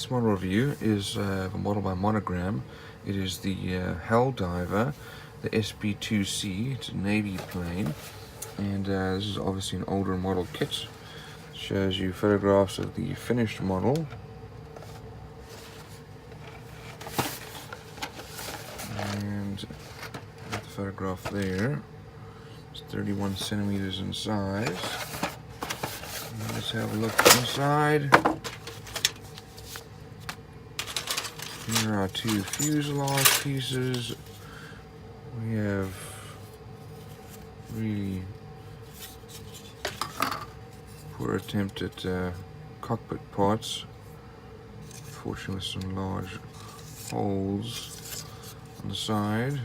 This model review is a model by Monogram. It is the Helldiver, the SB2C. It's a Navy plane, and this is obviously an older model kit. It shows you photographs of the finished model. And the photograph there. It's 31 centimeters in size. And let's have a look inside. Here are two fuselage pieces. We have really poor attempt at cockpit parts. Unfortunately, some large holes on the side.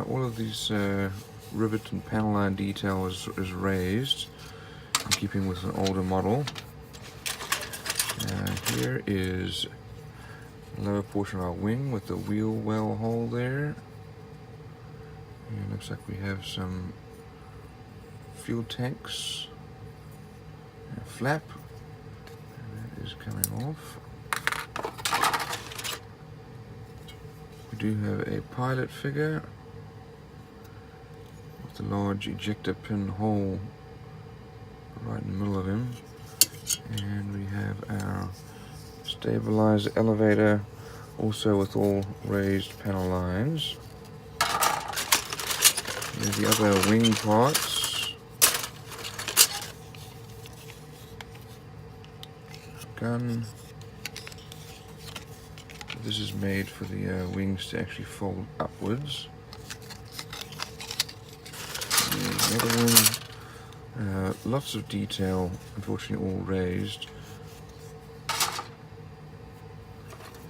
All of these rivet and panel line detail is raised, in keeping with an older model. Here is lower portion of our wing with the wheel well hole there. And looks like we have some fuel tanks and a flap, and that is coming off. We do have a pilot figure with the large ejector pin hole right in the middle of him, and we have our stabilized elevator, also with all raised panel lines. Here's the other wing parts. Gun. This is made for the wings to actually fold upwards. And another one. Lots of detail, unfortunately all raised.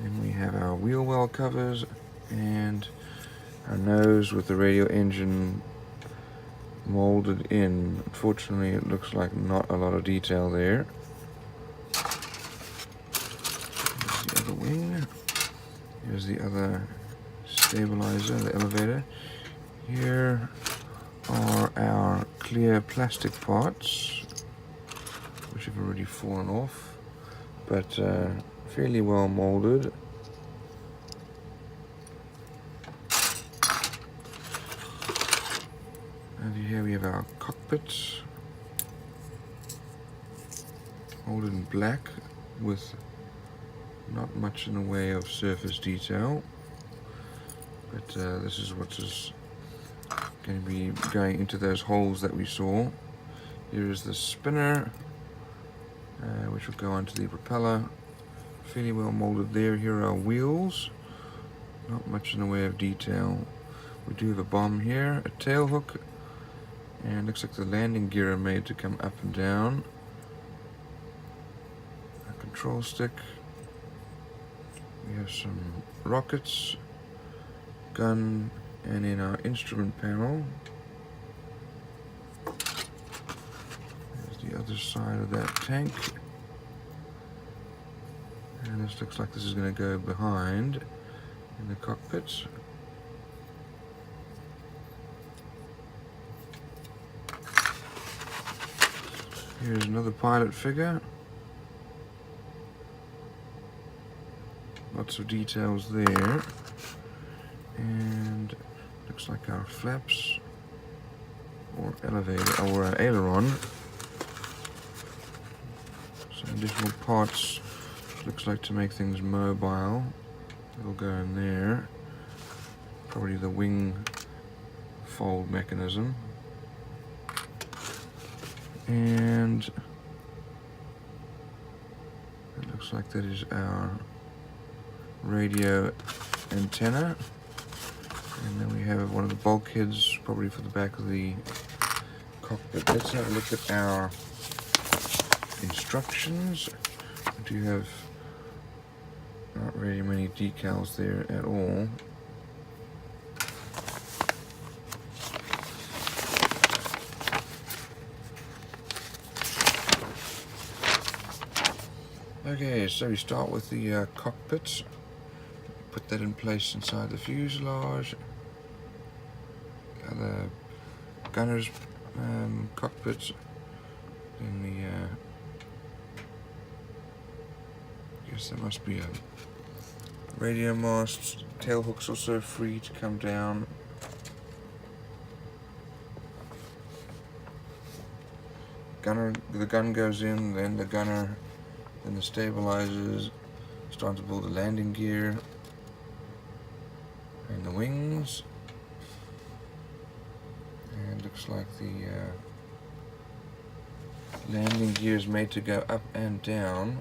And we have our wheel well covers and our nose with the radial engine molded in. Unfortunately, it looks like not a lot of detail there. Here's the other wing. Here's the other stabilizer, the elevator. Here are our clear plastic parts, which have already fallen off, but fairly well molded. And here we have our cockpit, molded in black with not much in the way of surface detail, but this is what is going to be going into those holes that we saw. Here is the spinner, which will go onto the propeller. Fairly well molded there. Here are our wheels. Not much in the way of detail. We do have a bomb here, a tail hook, and looks like the landing gear are made to come up and down. A control stick. We have some rockets, gun, and in our instrument panel. There's the other side of that tank. And this looks like this is going to go behind in the cockpit. Here's another pilot figure. Lots of details there. And looks like our flaps or elevator or aileron. Some additional parts. Looks like to make things mobile. It'll go in there. Probably the wing fold mechanism. And it looks like that is our radio antenna. And then we have one of the bulkheads, probably for the back of the cockpit. Let's have a look at our instructions. We do have not really many decals there at all. Okay, so we start with the cockpit. Put that in place inside the fuselage. The gunner's cockpit. Then the guess there must be a radio mast. Tail hook's also free to come down. The gun goes in, then the gunner, then the stabilizers, starting to build the landing gear and the wings. And looks like the landing gear is made to go up and down,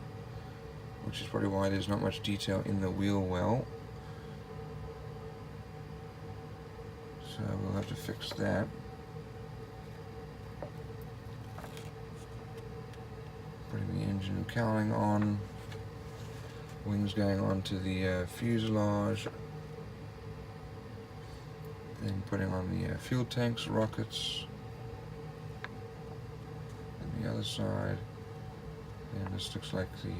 which is probably why there's not much detail in the wheel well. So we'll have to fix that. Putting the engine cowling on, wings going onto the fuselage, then putting on the fuel tanks, rockets, and the other side. And this looks like the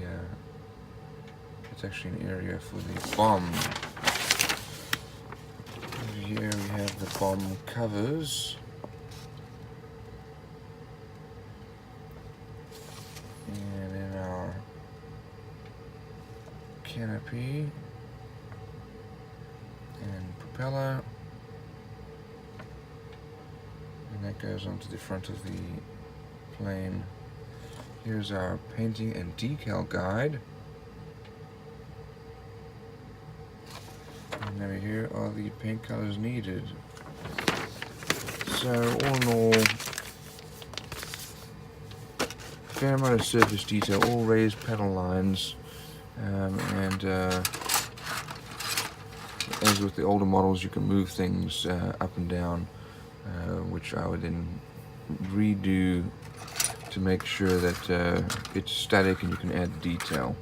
it's actually an area for the bomb. Over here we have the bomb covers. And in our canopy and propeller, and that goes onto the front of the plane. Here's our painting and decal guide, and over here are the paint colors needed. So all in all, fair amount of surface detail, all raised pedal lines, and as with the older models, you can move things up and down, which I would then redo to make sure that it's static and you can add detail.